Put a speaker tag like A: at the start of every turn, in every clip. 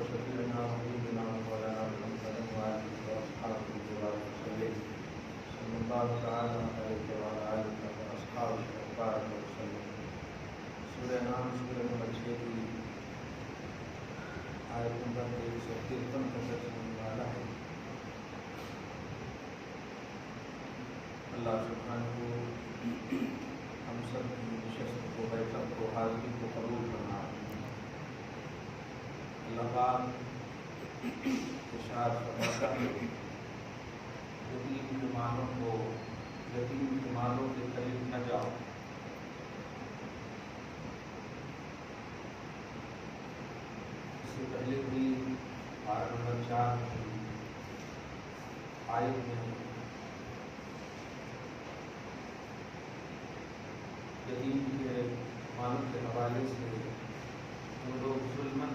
A: وشفيعنا ونبينا ومولانا محمد وعلى اله واصحابه وسلم صلى الله تعالى عليه وعلى اله واصحابه وبارك وسلم. سورہ نام سورہ نمبر 6 کی آیت نمبر 153 کا درس ہونے والا ہے. اللہ سبحانہ ہم سب کی نشست کو بیٹھک کو حاضری کو قبول کرنا. اللہ پاک ارشاد فرماتا ہے یتیم کے مالوں کے قریب نہ جاؤ. اس سے پہلے بھی آیت نمبر 4 کی آیت میں یتیم کے مالوں کے حوالے سے جو لوگ ظلمن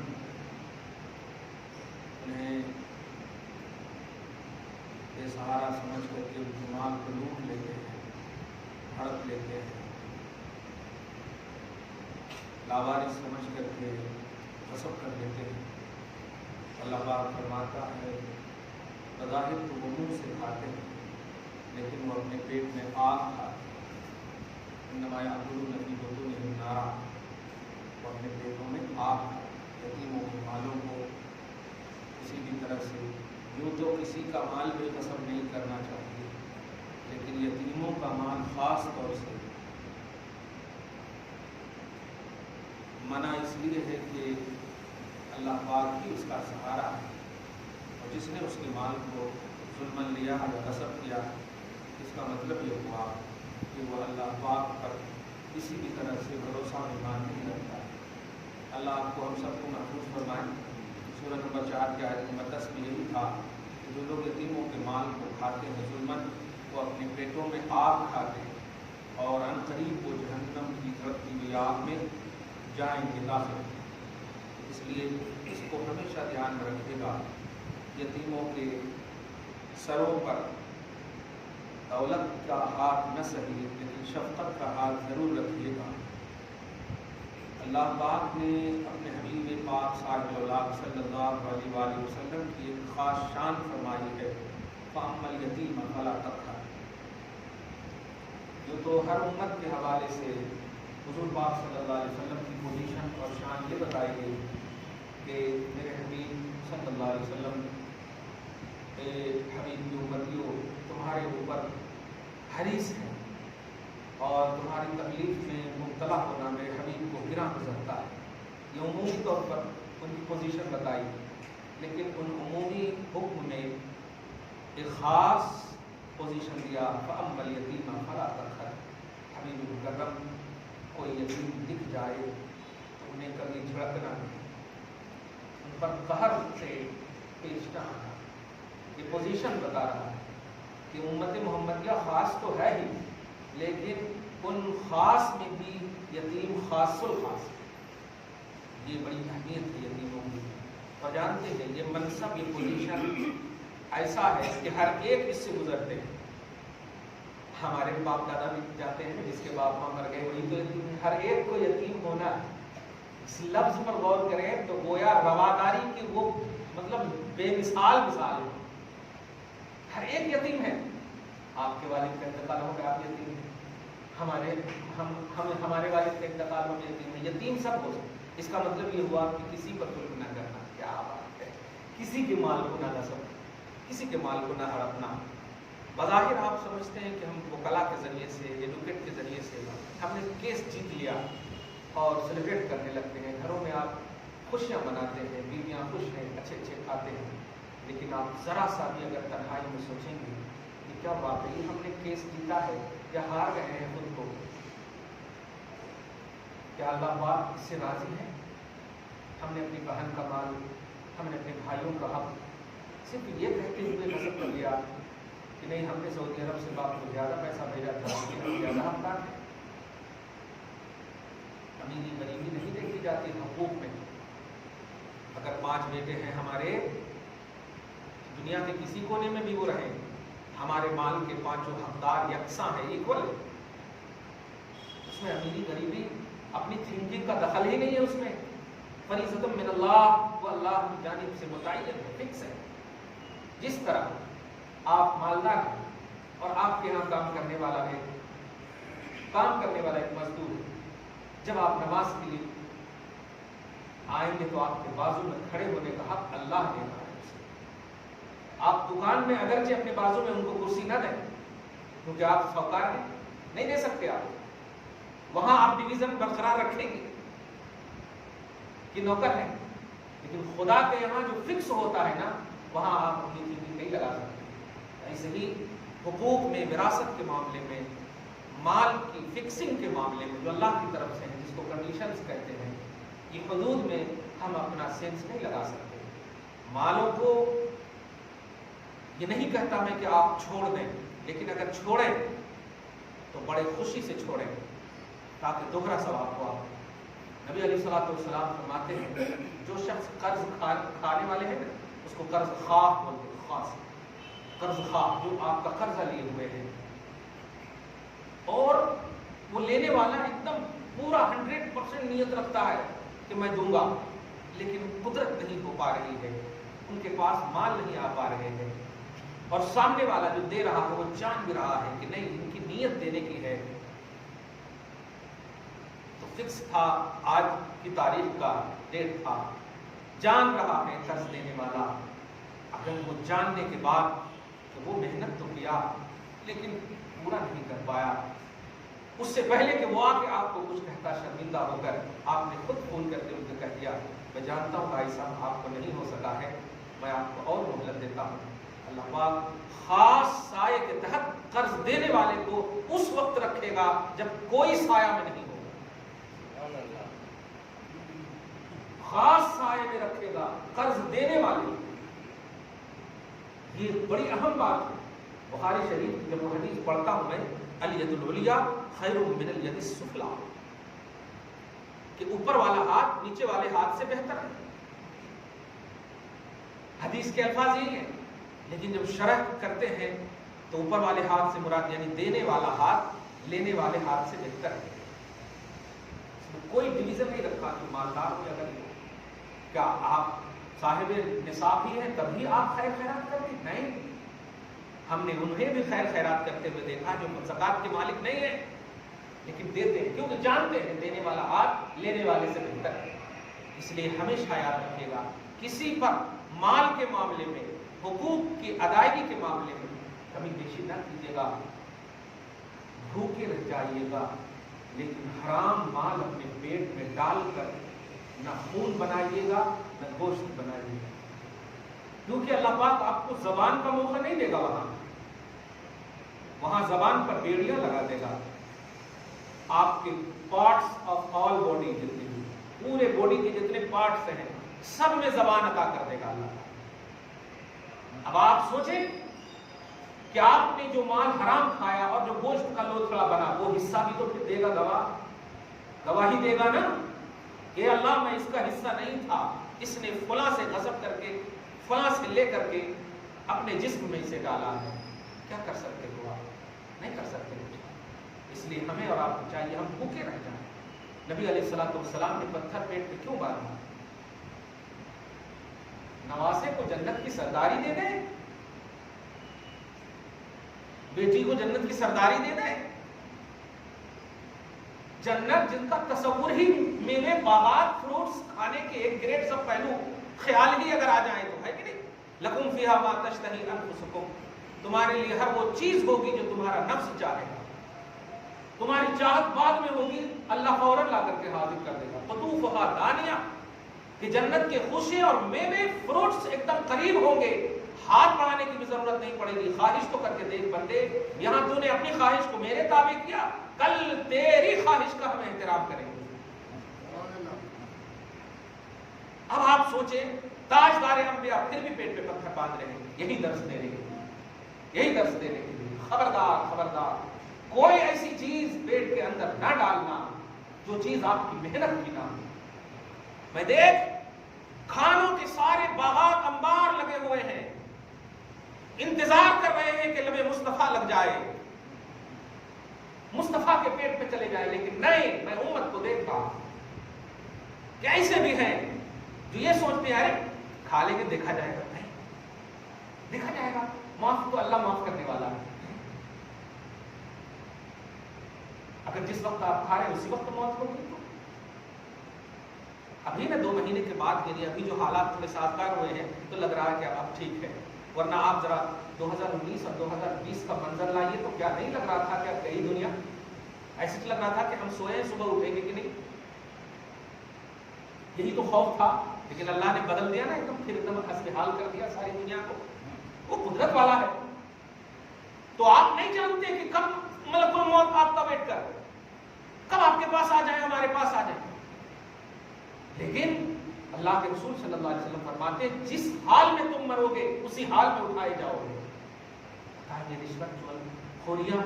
A: انہیں بے سہارا سمجھ کر کے مال کو لوٹ لیتے ہیں, ہڑپ لیتے ہیں, لاوارث سمجھ کر کے غصب کر دیتے ہیں. اللہ پاک فرماتا ہے بظاہر تو وہ منہ سے کھاتے ہیں لیکن وہ اپنے پیٹ میں آگ کھاتے ہیں. انما یأکلون فی بطونہم نارا, وہ اپنے پیٹوں میں آگ کھاتے ہیں. یتیموں کے مالوں کو کسی بھی طرح سے یوں تو کسی کا مال بھی غصب نہیں کرنا چاہیے, لیکن یتیموں کا مال خاص طور سے منع اس لیے ہے کہ اللہ پاک ہی اس کا سہارا ہے, اور جس نے اس کے مال کو ظلمن لیا یا غصب کیا اس کا مطلب یہ ہوا کہ وہ اللہ پاک پر کسی بھی طرح سے بھروسہ ایمان نہیں رکھتا. اللہ آپ کو ہم سب کو محفوظ فرمائے. سورہ نمبر 4 کی آیت نمبر 10 میں یہی تھا کہ جو لوگ یتیموں کے مال کو کھاتے ہیں ظلمن, وہ اپنے پیٹوں میں آگ کھاتے ہیں اور ان قریب وہ جہنم کی دھڑکتی ہوئی آگ میں جائیں گے داخل. اس لیے اس کو ہمیشہ دھیان میں رکھیے گا. یتیموں کے سروں پر دولت کا ہاتھ نہ سہی لیکن شفقت کا ہاتھ ضرور رکھیے گا. اللہ پاک نے اپنے حبیب پاک صاحب اولاد صلی اللہ علیہ وآلہ وسلم کی ایک خاص شان فرمائی ہے, فَأَمَّا الْيَتِيمَ فَلَا تَقْهَرْ. جو تو ہر امت کے حوالے سے حضور پاک صلی اللہ علیہ وسلم کی پوزیشن اور شان یہ بتائی گئی کہ میرے حبیب صلی اللہ علیہ وسلم حبیب کی امتیوں تمہارے اوپر حریص ہیں اور تمہاری تکلیف میں مبتلا ہونا میرے حبیب کو گراں گزرتا ہے. یہ عمومی طور پر ان کی پوزیشن بتائی, لیکن ان عمومی حکم میں ایک خاص پوزیشن دیا, فَأَمَّا الْيَتِيمَ فَلَا تَقْهَرْ. حبیب مکرم کوئی یتیم دکھ جائے تو انہیں کبھی جھڑکنا نہیں, ان پر قہر سے پیش نہ آنا. یہ پوزیشن بتا رہا ہے کہ امت محمدیہ خاص تو ہے ہی, لیکن ان خاص میں بھی یتیم خاص الخاص. یہ بڑی اہمیت ہے یتیموں کی, اور جانتے ہیں یہ منصب, یہ پوزیشن ایسا ہے کہ ہر ایک اس سے گزرتے ہیں. ہمارے باپ دادا بھی جاتے ہیں, جس کے باپ ماں مر گئے وہی تو یتیم ہے. ہر ایک کو یتیم ہونا ہے. اس لفظ پر غور کریں تو گویا رواداری کی وہ مطلب بے مثال ہے. ہر ایک یتیم ہے. آپ کے والد کا انتقال ہو گیا, آپ یتیم ہیں. ہمارے والد کا انتقال ہو گیا, یتیم ہے. یتیم سب ہو سکتے. اس کا مطلب یہ ہوا کہ کسی پر ظلم نہ کرنا. کیا بات ہے, کسی کے مال کو نہ غصب, کسی کے مال کو نہ ہڑپنا. بظاہر آپ سمجھتے ہیں کہ ہم وکلا کے ذریعے سے, ایڈوکیٹ کے ذریعے سے ہم نے کیس جیت لیا اور سیلیبریٹ کرنے لگتے ہیں. گھروں میں آپ خوشیاں مناتے ہیں, بیویاں خوش ہیں, اچھے اچھے کھاتے ہیں, لیکن آپ ذرا سا بھی اگر تنہائی میں سوچیں گے کہ کیا واقعی ہم نے کیس جیتا ہے یا ہار گئے ہیں خود کو, کیا اللہ پاک اس سے راضی ہے؟ ہم نے اپنی بہن کا مال, ہم نے اپنے بھائیوں کا حق صرف یہ کہتے ہوئے غصب کر لیا کہ نہیں ہم نے سعودی عرب سے باپ کو زیادہ پیسہ بھیجا تھا, زیادہ حقدار ہے. امیری غریبی نہیں دیکھی جاتی حقوق میں. اگر 5 بیٹے ہیں ہمارے, دنیا کے کسی کونے میں بھی وہ رہیں, ہمارے مال کے 5 حقدار یکساں ہیں, ایکول ہے. اس میں امیری غریبی اپنی تھنکنگ کا دخل ہی نہیں ہے اس میں. فریضۃ من اللہ، وہ اللہ کی جانب سے متعین ہے، فکس ہے. جس طرح آپ مالدار ہیں اور آپ کے یہاں کام کرنے والا ایک مزدور ہے، جب آپ نماز کے لیے آئیں گے تو آپ کے بازو میں کھڑے ہونے کا حق اللہ نے دیا ہے. آپ دکان میں اگرچہ اپنے بازو میں ان کو کرسی نہ دیں کیونکہ آپ سوکار ہیں، نہیں دے سکتے آپ، وہاں آپ ڈویژن برقرار رکھیں گے کہ نوکر ہیں، لیکن خدا کے یہاں جو فکس ہوتا ہے نا وہاں آپ اپنی چیزیں نہیں لگا سکتے. ایسے ہی حقوق میں، وراثت کے معاملے میں، مال کی فکسنگ کے معاملے میں جو اللہ کی طرف سے ہے، جس کو کنڈیشنز کہتے ہیں، یہ حدود میں ہم اپنا سینس نہیں لگا سکتے. مالوں کو یہ نہیں کہتا میں کہ آپ چھوڑ دیں، لیکن اگر چھوڑیں تو بڑے خوشی سے چھوڑیں تاکہ دوہرا ثواب ہوا. نبی علیہ الصلوۃ والسلام فرماتے ہیں جو شخص قرض کھانے والے ہیں اس کو قرض خواہ بولتے ہیں، خاص قرض خواہ جو آپ کا قرضہ لیے ہوئے ہیں، اور وہ لینے والا ایک دم پورا 100% نیت رکھتا ہے کہ میں دوں گا، لیکن قدرت نہیں ہو پا رہی ہے، ان کے پاس مال نہیں آ پا رہے ہیں، اور سامنے والا جو دے رہا ہے وہ جان بھی رہا ہے کہ نہیں ان کی نیت دینے کی ہے. تو فکس تھا، آج کی تاریخ کا ڈیٹ تھا، جان رہا ہے قرض دینے والا. اگر وہ جاننے کے بعد کہ وہ محنت تو کیا لیکن پورا نہیں کر پایا، اس سے پہلے کہ وہ آ کے آپ کو کچھ کہتا شرمندہ ہو کر آپ نے خود فون کر کے ان کو کہہ دیا میں جانتا ہوں بھائی صاحب آپ کو نہیں ہو سکا ہے، میں آپ کو اور مہلت دیتا ہوں. اللہ پاک خاص سائے کے تحت قرض دینے والے کو اس وقت رکھے گا جب کوئی سایہ میں نہیں ہوگا. خاص سائے میں رکھے گا قرض دینے والے. یہ بڑی اہم بات ہے. بخاری شریف جب وہ حدیث پڑھتا ہوں میں، الید العلیٰ خیر من الید السفلیٰ، کہ اوپر والا ہاتھ نیچے والے ہاتھ سے بہتر ہے. حدیث کے الفاظ یہی ہیں، لیکن جب شرح کرتے ہیں تو اوپر والے ہاتھ سے مراد یعنی دینے والا ہاتھ لینے والے ہاتھ سے بہتر ہے. کوئی ڈویژن نہیں رکھا کہ مالدار ہو یا غریب ہو. کیا آپ صاحب نصاب ہی ہیں تبھی آپ خیر خیرات کرتے؟ نہیں، ہم نے انہیں بھی خیر خیرات کرتے ہوئے دیکھا جو زکات کے مالک نہیں ہیں لیکن دیتے ہیں، کیونکہ جانتے ہیں دینے والا ہاتھ لینے والے سے بہتر ہے. اس لیے ہمیشہ یاد رکھیے گا کسی پر مال کے معاملے میں، حقوق کی ادائیگی کے معاملے میں کمی بیشی نہ کیجیے گا. بھوکے رہ جائیے گا لیکن حرام مال اپنے پیٹ میں ڈال کر نہ خون بنائیے گا نہ گوشت بنائیے گا، کیونکہ اللہ پاک آپ کو زبان کا موقع نہیں دے گا. وہاں زبان پر بیڑیاں لگا دے گا. آپ کے پارٹس آف آل باڈی، جتنے بھی پورے باڈی کے جتنے پارٹس ہیں سب میں زبان عطا کر دے گا اللہ. اب آپ سوچیں کہ آپ نے جو مال حرام کھایا اور جو گوشت کا لوتھڑا بنا وہ حصہ بھی تو پھر دے گا، گواہی دے گا نا کہ اللہ میں اس کا حصہ نہیں تھا، اس نے فلاں سے غصب کر کے فلاں سے لے کر کے اپنے جسم میں اسے ڈالا ہے. کیا کر سکتے ہو آپ؟ نہیں کر سکتے کچھ. اس لیے ہمیں اور آپ کو چاہیے ہم بھوکے رہ جائیں. نبی علیہ الصلوۃ والسلام نے پتھر پیٹ پہ کیوں باندھا؟ نواسے کو جنت کی سرداری دے دیں، بیٹی کو جنت کی سرداری دے دیں. جنت جن کا تصور ہی میوے باغات فروٹس کھانے کے ایک گریٹ سب پہلو خیال ہی اگر آ جائے تو ہے کہ نہیں. لکم فیہا ما تشتہی انفسکم، تمہارے لیے ہر وہ چیز ہوگی جو تمہارا نفس چاہے گا. تمہاری چاہت بعد میں ہوگی، اللہ فوراً لا کر کے حاضر کر دے گا. قطوفہا دانیہ، کہ جنت کے خوشے اور میوے فروٹس ایک دم قریب ہوں گے، ہاتھ بڑھانے کی بھی ضرورت نہیں پڑے گی. خواہش تو کر کے دیکھ بندے، یہاں تو نے اپنی خواہش کو میرے تابع کیا، کل تیری خواہش کا ہم احترام کریں گے. اب آپ سوچیں تاجدار انبیاء پھر بھی پیٹ پہ پتھر باندھ رہے ہیں، یہی درس دے رہے ہیں، یہی درس دے رہے ہیں. خبردار خبردار، کوئی ایسی چیز پیٹ کے اندر نہ ڈالنا جو چیز آپ کی محنت کی نہ ہو. میں دیکھ کھانوں کے سارے باغات انبار لگے ہوئے ہیں، انتظار کر رہے ہیں کہ لبے مصطفیٰ لگ جائے، مصطفیٰ کے پیٹ پہ چلے جائے. لیکن نہیں، میں امت کو دیکھتا کہ ایسے بھی ہیں جو یہ سوچتے ہیں ارے کھا لیں گے دیکھا جائے گا، نہیں دیکھا جائے گا، معاف تو اللہ معاف کرنے والا ہے. اگر جس وقت آپ کھا رہے ہیں اسی وقت موت ہوگی تو ابھی نہ 2 مہینے کے بعد، یعنی ابھی جو حالات تھوڑے سازگار ہوئے ہیں تو لگ رہا ہے کہ اب ٹھیک ہے، ورنہ آپ ذرا 2019 اور 2020 کا منظر لائیے تو کیا نہیں لگ رہا تھا کہ اب گئی دنیا؟ ایسے تو لگ رہا تھا کہ ہم سوئے صبح اٹھیں گے کہ نہیں. یہی تو خوف تھا، لیکن اللہ نے بدل دیا نا ایک دم، پھر ایک دم حسبحال کر دیا ساری دنیا کو. وہ قدرت والا ہے. تو آپ نہیں جانتے کہ کب ملک الموت آپ کا ویٹ کر کب آپ کے پاس آ جائے، ہمارے پاس آ جائے. لیکن اللہ کے رسول صلی اللہ علیہ وسلم فرماتے ہیں جس حال میں تم مرو گے اسی حال میں اٹھائے جاؤ گے. یہ رشوت خوریاں،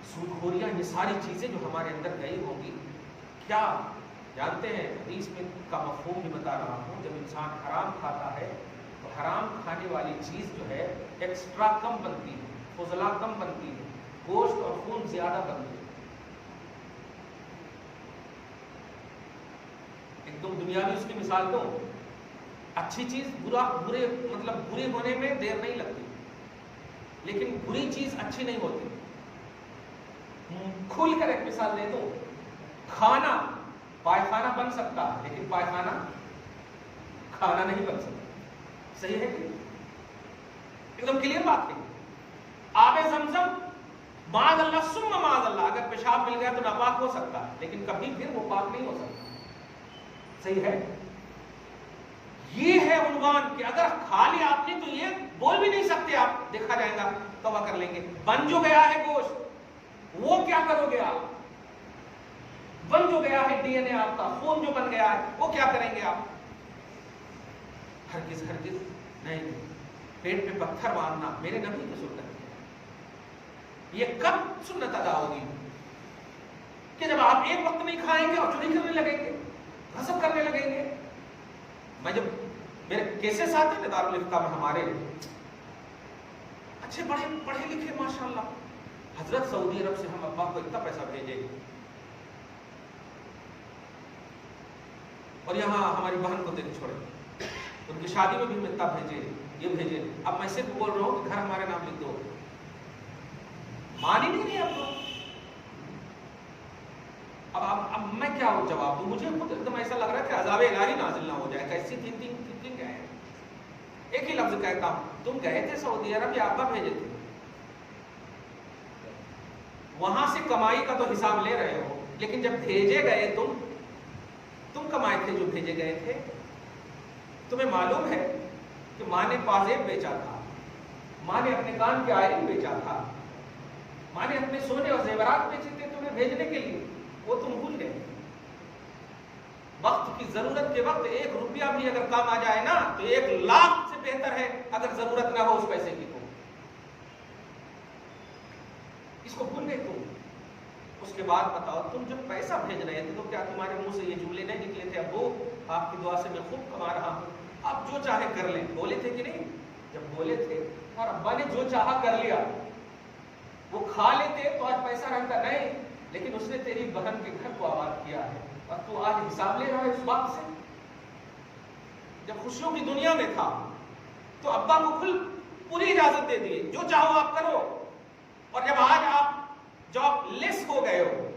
A: سود خوریاں، یہ ساری چیزیں جو ہمارے اندر گئی ہوں گی، کیا جانتے ہیں؟ حدیث میں کا مفہوم بھی بتا رہا ہوں. جب انسان حرام کھاتا ہے تو حرام کھانے والی چیز جو ہے ایکسٹرا کم بنتی ہے، فضلہ کم بنتی ہے، گوشت اور خون زیادہ بنتی ہے. ایک دم دنیاوی اس کی مثال دو، اچھی چیز برے ہونے میں دیر نہیں لگتی، لیکن بری چیز اچھی نہیں ہوتی. کھل کر ایک مثال دے دو، کھانا پائخانہ بن سکتا ہے لیکن پائخانہ کھانا نہیں بن سکتا. صحیح ہے کہ ایک دم کلیئر بات ہے. آب زمزم معاذ اللہ ثم معاذ اللہ، اگر پیشاب مل گیا تو ناپاک ہو سکتا ہے لیکن کبھی پھر وہ پاک نہیں ہو سکتا. صحیح ہے. یہ ہے عنوان کہ اگر کھا لیا آپ نے تو یہ بول بھی نہیں سکتے آپ، دیکھا جائے گا توبہ کر لیں گے. بن جو گیا ہے گوشت، وہ کیا کرو گے آپ؟ بن جو گیا ہے ڈی این اے آپ کا، خون جو بن گیا ہے وہ کیا کریں گے آپ؟ ہرگز نہیں. پیٹ پہ پتھر باندھنا میرے نبی کی سنت ہے. یہ کب سنت ادا ہوگی؟ کہ جب آپ ایک وقت نہیں کھائیں گے اور چوری کرنے لگیں گے، غصب کرنے لگیں گے. میں جب میرے کیسز آتے ہیں دارالفتہ میں، ہمارے اچھے بڑے پڑھے لکھے ماشاءاللہ، حضرت سعودی عرب سے ہم ابا کو اتنا پیسہ بھیجے اور یہاں ہماری بہن کو دیکھ چھوڑے، ان کی شادی میں بھی ہم اتنا بھیجے، یہ بھیجے. اب میں صرف بول رہا ہوں کہ گھر ہمارے نام لکھ دو. مان ہی نہیں اب تو. اب میں کیا جواب دوں؟ مجھے خود ایک دم ایسا لگ رہا ہے کہ عذاب الہی نازل نہ ہو جائے. کیسی تھنکنگ ہے. ایک ہی لفظ کہتا ہوں، تم گئے تھے سعودی عرب یا ابا بھیجے تھے؟ وہاں سے کمائی کا تو حساب لے رہے ہو، لیکن جب بھیجے گئے تم کمائے تھے جو بھیجے گئے تھے. تمہیں معلوم ہے کہ ماں نے پازیب بیچا تھا، ماں نے اپنے کان کے آئرن بیچا تھا، ماں نے اپنے سونے اور زیورات بیچے تھے تمہیں بھیجنے کے لیے. وہ تم بھول گئے. وقت کی ضرورت کے وقت 1 روپیہ بھی اگر کام آ جائے نا تو 1 لاکھ سے بہتر ہے اگر ضرورت نہ ہو اس پیسے کی. تو اس کو بھول گئے تم. اس کے بعد بتاؤ، تم جب پیسہ بھیج رہے تھے تو کیا تمہارے منہ سے یہ جملے نہیں نکلے تھے ابو آپ کی دعا سے میں خوب کما رہا ہوں، آپ جو چاہے کر لیں؟ بولے تھے کہ نہیں؟ جب بولے تھے اور ابا نے جو چاہا کر لیا، وہ کھا لیتے تو آج پیسہ رہتا نہیں، لیکن اس نے تیری بہن کے گھر کو آباد کیا ہے اور تو آج حساب لے رہا ہے اس بات سے. جب خوشیوں کی دنیا میں تھا تو ابا کو پوری اجازت دے دی، جو چاہو آپ کرو. اور جب آج آپ جاب لیس ہو گئے ہو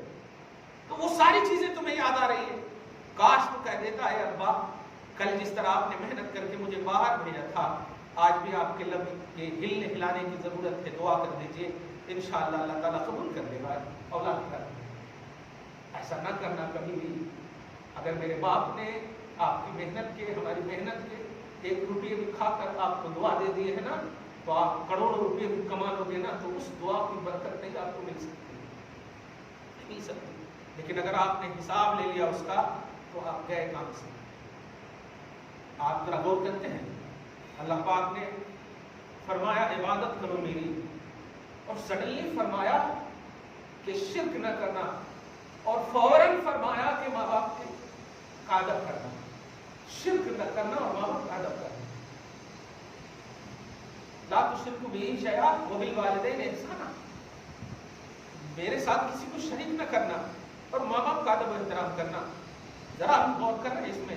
A: تو وہ ساری چیزیں تمہیں یاد آ رہی ہیں. کاش تو کہہ دیتا ہے ابا کل جس طرح آپ نے محنت کر کے مجھے باہر بھیجا تھا، آج بھی آپ کے لب کے ہلنے ہلانے کی ضرورت ہے، دعا کر دیجیے، انشاءاللہ اللہ تعالیٰ قبول کر دے گا اولاد کر. ایسا نہ کرنا کبھی بھی. اگر میرے باپ نے آپ کی محنت کے، ہماری محنت کے 1 روپیے بھی کھا کر آپ کو دعا دے دیے ہے نا، تو آپ کروڑوں روپے بھی کما لو گے نا، تو اس دعا کی برکت نہیں آپ کو مل سکتی. لیکن اگر آپ نے حساب لے لیا اس کا تو آپ گئے کام سے. آپ ذرا غور کرتے ہیں، اللہ پاک نے فرمایا عبادت کرو میری، اور سڈنلی فرمایا کہ شرک نہ کرنا، اور فوراً فرمایا کہ ماں باپ کا ادب کرنا. شرک نہ کرنا اور ماں باپ کا ادب کرنا. لا تشرکوا بہ شیئا وبالوالدین احسانا، میرے ساتھ کسی کو شریک نہ کرنا اور ماں باپ کا ادب و احترام کرنا. ذرا ہم غور کر رہے ہیں اس میں.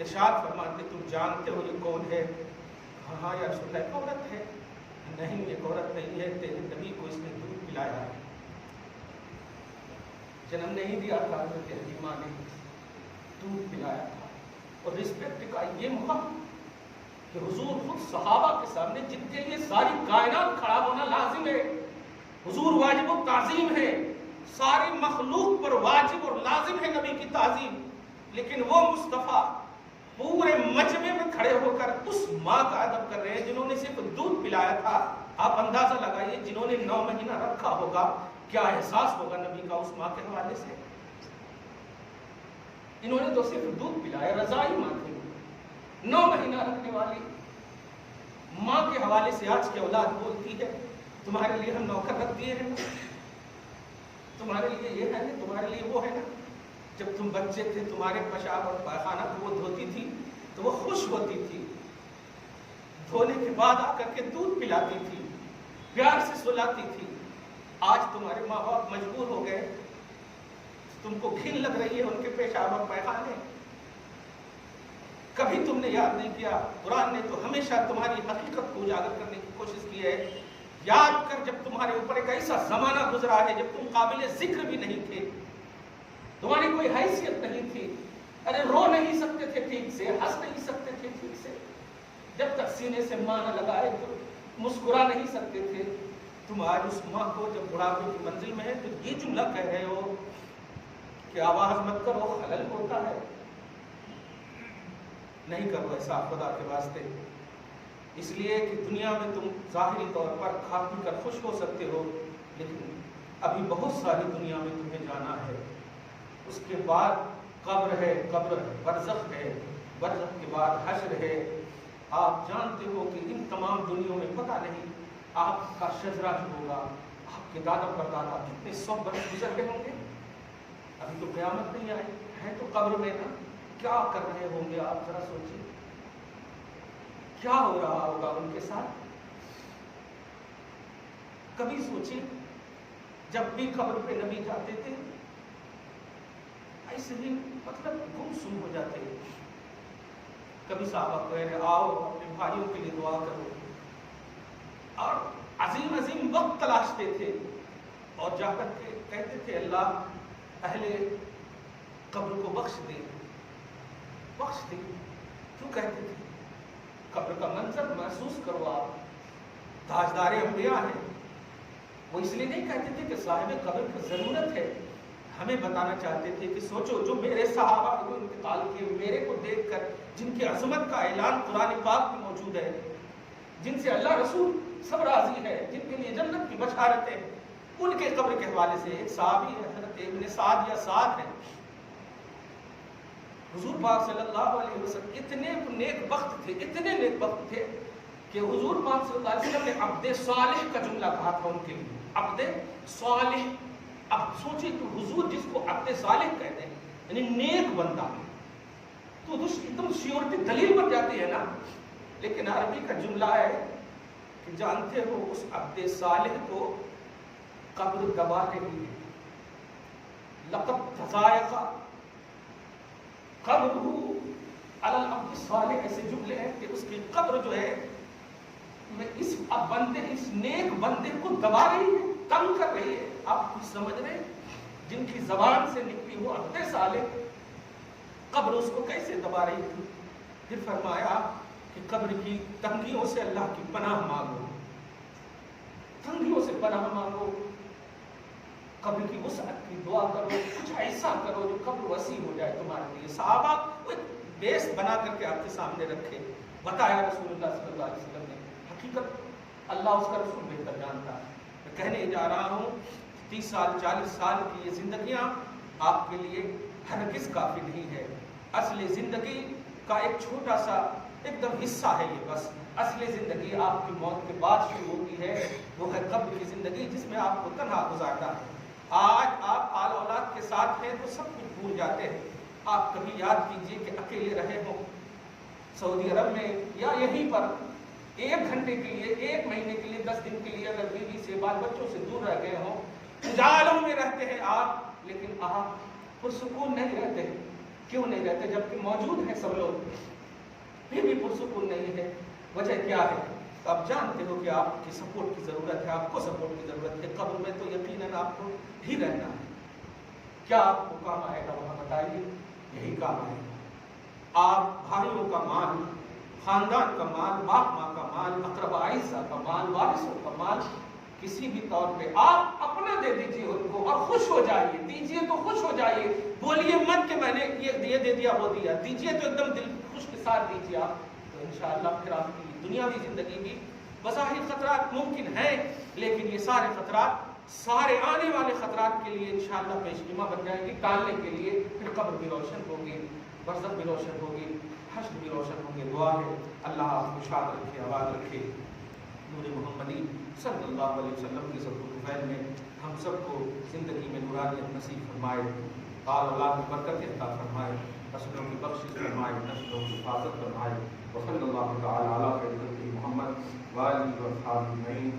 A: ارشاد فرماتے تم جانتے ہو یہ کون ہے؟ ہاں یا رسول اللہ ایک عورت ہے۔ نہیں ایک عورت نہیں ہے، تیرے نبی کو اس نے دودھ پلایا ہے، جنم نہیں دیا تھا تیری ماں نے دودھ پلایا تھا۔ اور رسپیکٹ کا یہ مقام کہ حضور خود صحابہ کے سامنے جن کے لیے ساری کائنات کھڑا ہونا لازم ہے، حضور واجب و تعظیم ہے، ساری مخلوق پر واجب اور لازم ہے نبی کی تعظیم، لیکن وہ مصطفیٰ پورے مجمع میں کھڑے ہو کر اس ماں کا ادب کر رہے ہیں جنہوں نے صرف دودھ پلایا تھا۔ آپ اندازہ لگائیے جنہوں نے 9 مہینہ رکھا ہوگا کیا احساس ہوگا نبی کا اس ماں کے حوالے سے۔ انہوں نے تو صرف دودھ پلایا، رضائی ماں تھی، 9 مہینہ رکھنے والی ماں کے حوالے سے آج کی اولاد بولتی ہے تمہارے لیے ہم نوکر رکھ دیے ہیں، تمہارے لیے یہ ہے نا، تمہارے لیے وہ ہے نا۔ جب تم بچے تھے تمہارے پیشاب اور پائخانہ کو وہ دھوتی تھی تو وہ خوش ہوتی تھی، دھونے کے بعد آ کر کے دودھ پلاتی تھی، پیار سے سلاتی تھی۔ آج تمہارے ماں باپ مجبور ہو گئے، تم کو گھن لگ رہی ہے ان کے پیشاب اور پائخانے، کبھی تم نے یاد نہیں کیا۔ قرآن نے تو ہمیشہ تمہاری حقیقت کو اجاگر کرنے کی کوشش کی ہے۔ یاد کر جب تمہارے اوپر ایک ایسا زمانہ گزرا ہے جب تم قابل ذکر بھی نہیں تھے، تمہاری کوئی حیثیت نہیں تھی، ارے رو نہیں سکتے تھے ٹھیک سے، ہنس نہیں سکتے تھے ٹھیک سے، جب تک سینے سے ماں نہ لگائے تو مسکرا نہیں سکتے تھے۔ تم آج اس ماں کو جب بڑھاپے کی منزل میں ہے تو یہ جملہ کہہ رہے ہو کہ آواز مت کرو خلل ہوتا ہے۔ نہیں کرو ایسا خدا کے واسطے، اس لیے کہ دنیا میں تم ظاہری طور پر کھا پی کر خوش ہو سکتے ہو، لیکن ابھی بہت ساری دنیا میں تمہیں جانا ہے۔ اس کے بعد قبر ہے، قبر ہے، برزخ ہے، برزخ کے بعد حشر ہے۔ آپ جانتے ہو کہ ان تمام دنیاوں میں پتہ نہیں آپ کا شجرہ جو ہوگا، آپ کے دادا پردادا کتنے 100 برس گزر گئے ہوں گے، ابھی تو قیامت نہیں آئی ہے، تو قبر میں نا کیا کر رہے ہوں گے آپ ذرا سوچیے، کیا ہو رہا ہوگا ان کے ساتھ۔ کبھی سوچیے جب بھی قبر پہ نبی جاتے تھے ایسے ہی مطلب گم سم ہو جاتے ہیں۔ کبھی صحابہ کہہ رہے آؤ اپنے بھائیوں کے لیے دعا کرو، اور عظیم عظیم وقت تلاشتے تھے اور جا کر کے کہتے تھے اللہ اہل قبر کو بخش دے، بخش دے۔ کیوں کہتے تھے؟ قبر کا منظر محسوس کرو، آپ تاجدار انبیاء ہیں، وہ اس لیے نہیں کہتے تھے کہ صاحب قبر کی ضرورت ہے، ہمیں بتانا چاہتے تھے کہ سوچو جو میرے صحابہ کو انتقال کیے، میرے کو دیکھ کر جن کی عظمت کا اعلان قرآن پاک میں موجود ہے، جن سے اللہ رسول سب راضی ہے، جن کے لیے جنت کی بشارت ہے، ان کے قبر کے حوالے سے ایک صحابی ہے حضرت ابن سعد یا سعد ہے، حضور پاک صلی اللہ علیہ وسلم اتنے نیک بخت تھے، اتنے نیک بخت تھے کہ حضور پاک صلی اللہ علیہ وسلم نے عبد صالح کا جملہ کہا تھا ان کے لیے، عبد صالح۔ اب سوچیں کہ حضور جس کو عبد صالح کہتے ہیں یعنی نیک بندہ، تو ایک دم شیورٹی دلیل بن جاتی ہے نا، لیکن عربی کا جملہ ہے کہ جانتے ہو اس عبد صالح کو قبر دبا رہی ہے، لقد تضایق قبرہ علی العبد الصالح، ایسے جملے ہیں کہ اس کی قبر جو ہے اس بندے، اس نیک بندے کو دبا رہی ہے، تنگ کر رہی ہے۔ آپ کچھ سمجھ رہے ہیں؟ جن کی زبان سے نکلی وہ عبد صالح، قبر اس کو کیسے دبا رہی تھی؟ پھر فرمایا کہ قبر کی تنگیوں سے اللہ کی پناہ مانگو، تنگیوں سے پناہ مانگو، قبر کی وسعت کی دعا کرو، کچھ ایسا کرو جو قبر وسیع ہو جائے تمہارے لیے۔ صحابہ وہ بیس بنا کر کے آپ کے سامنے رکھے، بتایا رسول اللہ صلی اللہ علیہ وسلم نے، حقیقت اللہ اس کا رسول بہتر جانتا ہے۔ میں کہنے جا رہا ہوں 30 سال 40 سال کی یہ زندگیاں آپ کے لیے ہرگز کافی نہیں ہے۔ اصل زندگی کا ایک چھوٹا سا ایک دم حصہ ہے یہ، بس اصل زندگی آپ کی موت کے بعد شروع ہوتی ہے، وہ ہے قبر کی زندگی جس میں آپ کو تنہا گزارنا ہے۔ آج آپ آل اولاد کے ساتھ ہیں تو سب کچھ بھول جاتے ہیں۔ آپ کبھی یاد کیجئے کہ اکیلے رہے ہوں سعودی عرب میں یا یہیں پر 1 گھنٹے کے لیے، 1 مہینے کے لیے، 10 دن کے لیے اگر بیوی سے بال بچوں سے دور رہ گئے ہوں، جالوں میں رہتے ہیں آپ، لیکن آپ پرسکون نہیں رہتے، کیوں نہیں رہتے جبکہ موجود ہیں سب لوگ، پھر بھی پرسکون نہیں ہے؟ وجہ کیا ہے؟ آپ جانتے ہو کہ آپ کی سپورٹ کی ضرورت ہے، آپ کو سپورٹ کی ضرورت ہے۔ قبر میں تو یقیناً آپ کو ہی رہنا ہے، کیا آپ کو کام آئے گا وہاں بتائیے؟ یہی کام آئے گا۔ آپ بھائیوں کا مال، خاندان کا مال، باپ ماں کا مال، اقربا اعزا کا مال، وارثوں کا مال کسی بھی طور پہ آپ اپنا دے دیجیے ان کو اور خوش ہو جائیے، دیجیے تو خوش ہو جائیے، بولیے مت کہ میں نے یہ دے دیا وہ دیا، دیجیے تو ایک دم دل خوش کے ساتھ دیجیے آپ، تو انشاءاللہ پھر آپ کی دنیاوی زندگی بھی بظاہر خطرات ممکن ہیں، لیکن یہ سارے خطرات سارے آنے والے خطرات کے لیے انشاءاللہ پیشگیمہ بن جائیں گی، ٹالنے کے لیے۔ پھر قبر بھی روشن ہوگی، برزخ بھی روشن ہوگی، حشر بھی روشن ہوں گے۔ دعا ہے اللہ آپ کو شاد رکھے، آباد رکھے، نور محمدی صلی اللہ علیہ وسلم کے صدقہ میں ہم سب کو زندگی میں نورانیت نصیب فرمائے، آل اولاد کی برکت عطا فرمائے، رسولوں کی بخشش فرمائے، نسلوں کی حفاظت فرمائے۔ وصلی اللہ تعالی علی خیر خلقہ محمد وآلہ وصحبہ اجمعین۔